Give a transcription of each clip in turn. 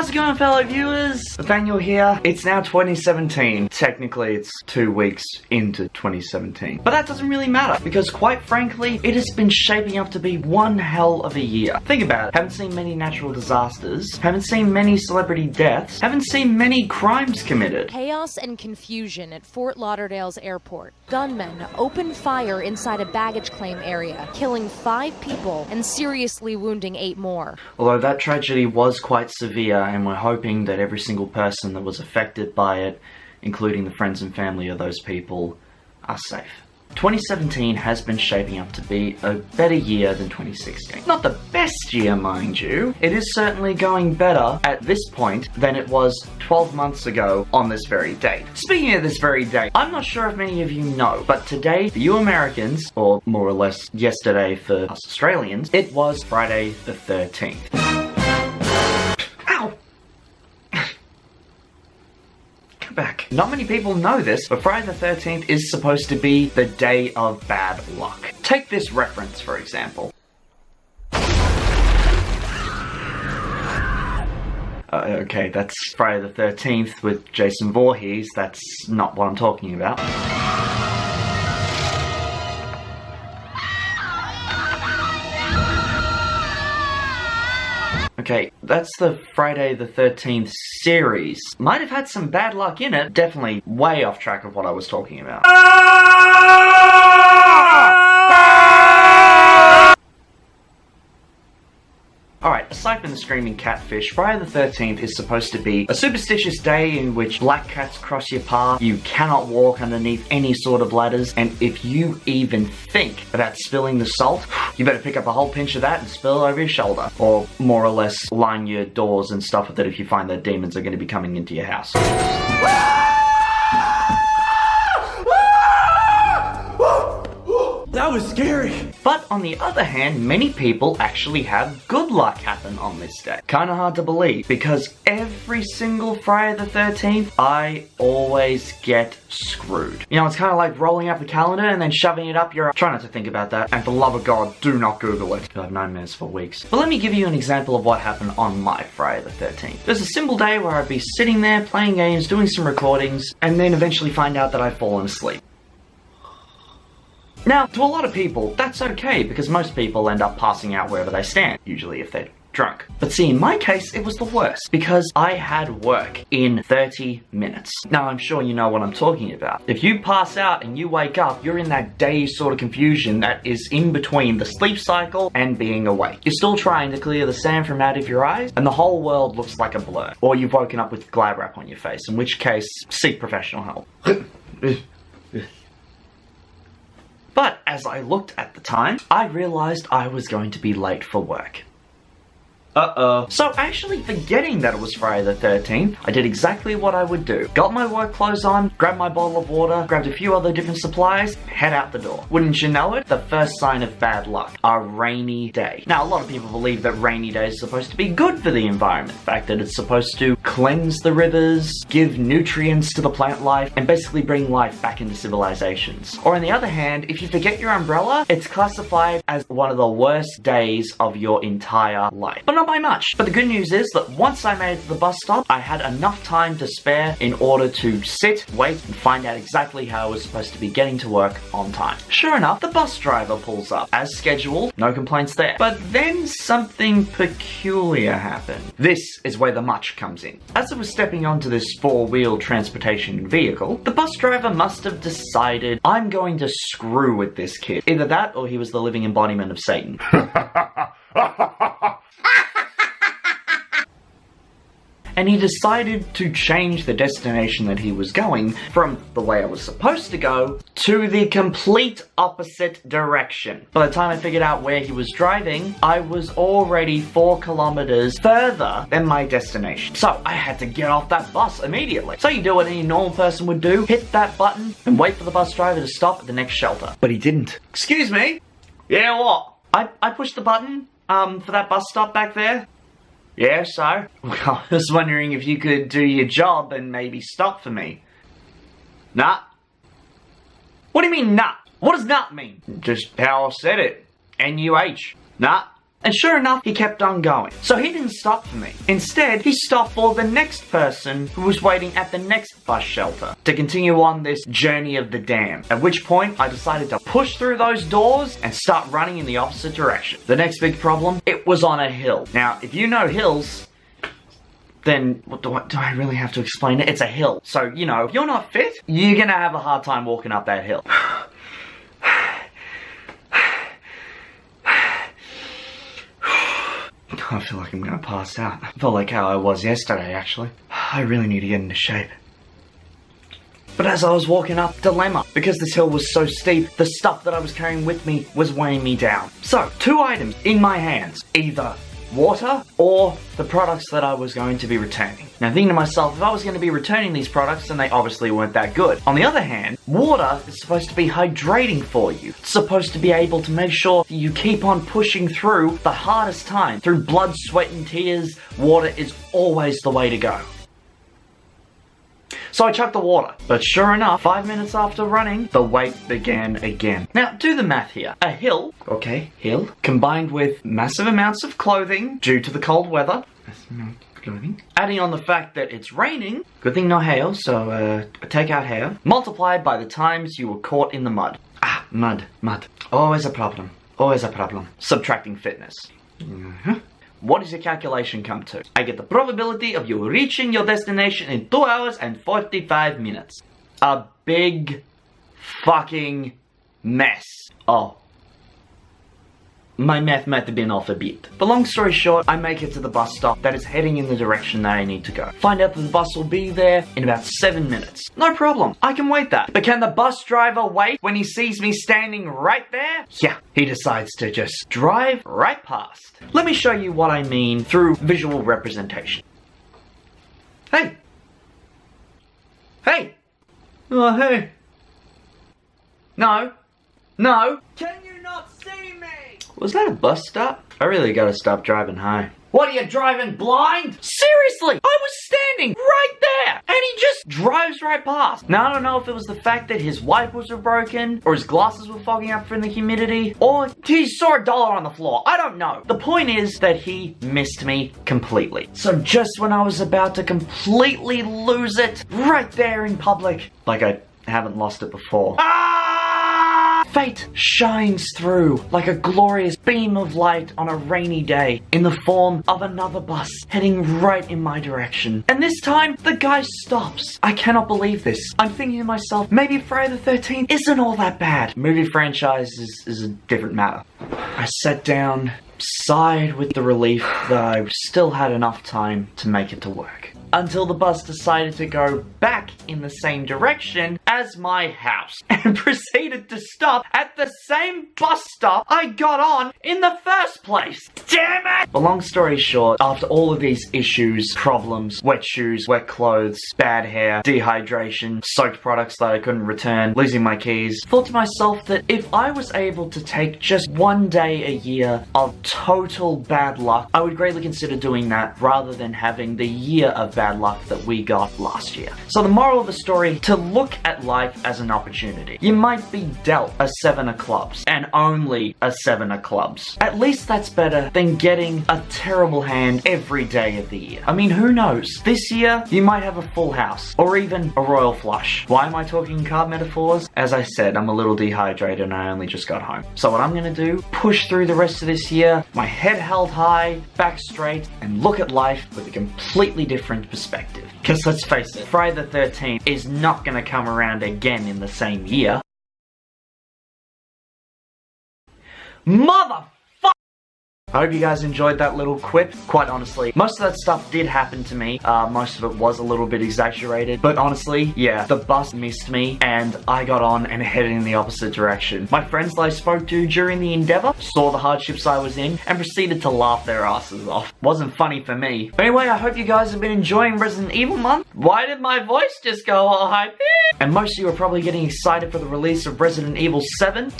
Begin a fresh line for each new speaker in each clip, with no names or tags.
How's it going, fellow viewers? Nathaniel here. It's now 2017. Technically, it's 2 weeks into 2017. But that doesn't really matter, because quite frankly, it has been shaping up to be one hell of a year. Think about it. Haven't seen many natural disasters, haven't seen many celebrity deaths, haven't seen many crimes committed.
Chaos and confusion at Fort Lauderdale's airport. Gunmen opened fire inside a baggage claim area, killing 5 people and seriously wounding 8 more.
Although that tragedy was quite severe, and we're hoping that every single person that was affected by it, including the friends and family of those people, are safe. 2017 has been shaping up to be a better year than 2016. Not the best year, mind you. It is certainly going better at this point than it was 12 months ago on this very date. Speaking of this very date, I'm not sure if many of you know, but today for you Americans, or more or less yesterday for us Australians, it was Friday the 13th. Back. Not many people know this, but Friday the 13th is supposed to be the day of bad luck. Take this reference, for example. Okay, that's Friday the 13th with Jason Voorhees. That's not what I'm talking about. Okay, that's the Friday the 13th series. Might have had some bad luck in it. Definitely way off track of what I was talking about. Alright, aside from the screaming catfish, Friday the 13th is supposed to be a superstitious day in which black cats cross your path, you cannot walk underneath any sort of ladders, and if you even think about spilling the salt, you better pick up a whole pinch of that and spill it over your shoulder. Or more or less line your doors and stuff with it if you find that demons are going to be coming into your house.
That was scary.
But on the other hand, many people actually have good luck happen on this day. Kinda hard to believe, because every single Friday the 13th, I always get screwed. You know, it's kind of like rolling up the calendar and then shoving it up your... Try not to think about that, and for the love of God, do not Google it. I've known this for weeks. But let me give you an example of what happened on my Friday the 13th. There's a simple day where I'd be sitting there playing games, doing some recordings, and then eventually find out that I've fallen asleep. Now, to a lot of people, that's okay, because most people end up passing out wherever they stand, usually if they're drunk. But see, in my case, it was the worst, because I had work in 30 minutes. Now, I'm sure you know what I'm talking about. If you pass out and you wake up, you're in that dazed sort of confusion that is in between the sleep cycle and being awake. You're still trying to clear the sand from out of your eyes, and the whole world looks like a blur. Or you've woken up with glad wrap on your face, in which case, seek professional help. But as I looked at the time, I realized I was going to be late for work. Uh-oh. So actually forgetting that it was Friday the 13th, I did exactly what I would do. Got my work clothes on, grabbed my bottle of water, grabbed a few other different supplies, head out the door. Wouldn't you know it? The first sign of bad luck. A rainy day. Now, a lot of people believe that rainy days are supposed to be good for the environment. The fact that it's supposed to cleanse the rivers, give nutrients to the plant life, and basically bring life back into civilizations. Or on the other hand, if you forget your umbrella, it's classified as one of the worst days of your entire life. But not by much. But the good news is that once I made it to the bus stop, I had enough time to spare in order to sit, wait, and find out exactly how I was supposed to be getting to work on time. Sure enough, the bus driver pulls up. As scheduled, no complaints there. But then something peculiar happened. This is where the much comes in. As I was stepping onto this 4-wheel transportation vehicle, the bus driver must have decided, I'm going to screw with this kid. Either that, or he was the living embodiment of Satan. And he decided to change the destination that he was going from the way I was supposed to go to the complete opposite direction. By the time I figured out where he was driving, I was already 4 kilometers further than my destination. So I had to get off that bus immediately. So you do what any normal person would do, hit that button and wait for the bus driver to stop at the next shelter. But he didn't. Excuse me? Yeah, what? I pushed the button for that bus stop back there. Yeah, so? I was wondering if you could do your job and maybe stop for me. Nah. What do you mean, nah? What does nah mean? Just how I said it. N-U-H. Nah. And sure enough, he kept on going. So he didn't stop for me. Instead, he stopped for the next person who was waiting at the next bus shelter to continue on this journey of the dam. At which point, I decided to push through those doors and start running in the opposite direction. The next big problem, it was on a hill. Now, if you know hills, then what do I really have to explain it? It's a hill. So, you know, if you're not fit, you're gonna have a hard time walking up that hill. I feel like I'm gonna pass out. I feel like how I was yesterday, actually. I really need to get into shape. But as I was walking up, dilemma. Because this hill was so steep, the stuff that I was carrying with me was weighing me down. So, 2 items in my hands. Either water or the products that I was going to be returning. Now thinking to myself, if I was going to be returning these products, then they obviously weren't that good. On the other hand, water is supposed to be hydrating for you. It's supposed to be able to make sure that you keep on pushing through the hardest time. Through blood, sweat and tears, water is always the way to go. So I chucked the water, but sure enough, 5 minutes after running, the wait began again. Now, do the math here. A hill, okay, hill, combined with massive amounts of clothing due to the cold weather, adding on the fact that it's raining, good thing no hail, so take out hail, multiplied by the times you were caught in the mud. Ah, mud. Always a problem. Always a problem. Subtracting fitness. What does your calculation come to? I get the probability of you reaching your destination in 2 hours and 45 minutes. A big fucking mess. Oh. My math might have been off a bit. But long story short, I make it to the bus stop that is heading in the direction that I need to go. Find out that the bus will be there in about 7 minutes. No problem, I can wait that. But can the bus driver wait when he sees me standing right there? Yeah, he decides to just drive right past. Let me show you what I mean through visual representation. Hey! Hey! Oh, hey! No! No! Can you not see me? Was that a bus stop? I really gotta stop driving high. What, are you driving blind? Seriously! I was standing right there! And he just drives right past. Now, I don't know if it was the fact that his wipers were broken, or his glasses were fogging up from the humidity, or he saw $1 on the floor. I don't know. The point is that he missed me completely. So just when I was about to completely lose it, right there in public, like I haven't lost it before. Fate shines through like a glorious beam of light on a rainy day in the form of another bus heading right in my direction. And this time, the guy stops. I cannot believe this. I'm thinking to myself, maybe Friday the 13th isn't all that bad. Movie franchise is a different matter. I sat down, sighed with the relief that I still had enough time to make it to work. Until the bus decided to go back in the same direction as my house and proceeded to stop at the same bus stop I got on in the first place. Damn it! But long story short, after all of these issues, problems, wet shoes, wet clothes, bad hair, dehydration, soaked products that I couldn't return, losing my keys, thought to myself that if I was able to take just 1 day a year of total bad luck, I would greatly consider doing that rather than having the year of bad luck that we got last year. So the moral of the story, to look at life as an opportunity. You might be dealt a 7 of clubs, and only a 7 of clubs. At least that's better than getting a terrible hand every day of the year. I mean, who knows? This year, you might have a full house, or even a royal flush. Why am I talking card metaphors? As I said, I'm a little dehydrated and I only just got home. So what I'm gonna do, push through the rest of this year, my head held high, back straight, and look at life with a completely different perspective. Because let's face it, Friday the 13th is not gonna come around again in the same year. Motherfucker! I hope you guys enjoyed that little quip. Quite honestly, most of that stuff did happen to me. Most of it was a little bit exaggerated. But honestly, yeah, the bus missed me and I got on and headed in the opposite direction. My friends that I spoke to during the endeavor saw the hardships I was in and proceeded to laugh their asses off. Wasn't funny for me. But anyway, I hope you guys have been enjoying Resident Evil month. Why did my voice just go all high? And most of you are probably getting excited for the release of Resident Evil 7.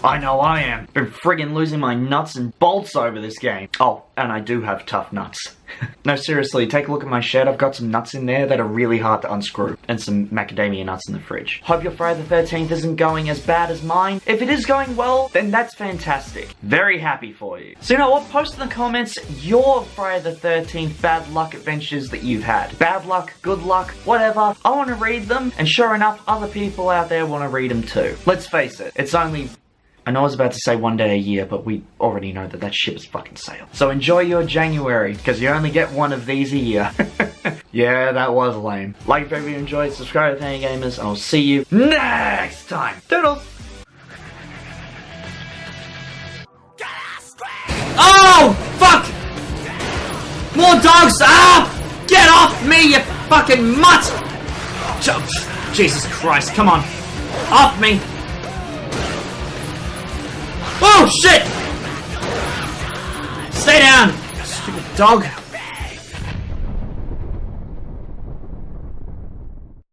I know I am. Been friggin' losing my nuts and bolts over this game. Oh, and I do have tough nuts. No, seriously, take a look at my shed. I've got some nuts in there that are really hard to unscrew. And some macadamia nuts in the fridge. Hope your Friday the 13th isn't going as bad as mine. If it is going well, then that's fantastic. Very happy for you. So you know what? Post in the comments your Friday the 13th bad luck adventures that you've had. Bad luck, good luck, whatever. I want to read them, and sure enough, other people out there want to read them too. Let's face it, it's only... I know I was about to say one day a year, but we already know that that ship has fucking sailed. So enjoy your January, because you only get one of these a year. Yeah, that was lame. Like if you enjoyed, subscribe to lathanielgamers, and I'll see you next time. Toodles! Oh, fuck! More dogs! Ah! Get off me, you fucking mutt! Jesus Christ, come on. Off me! Oh shit! Stay down! Stupid dog.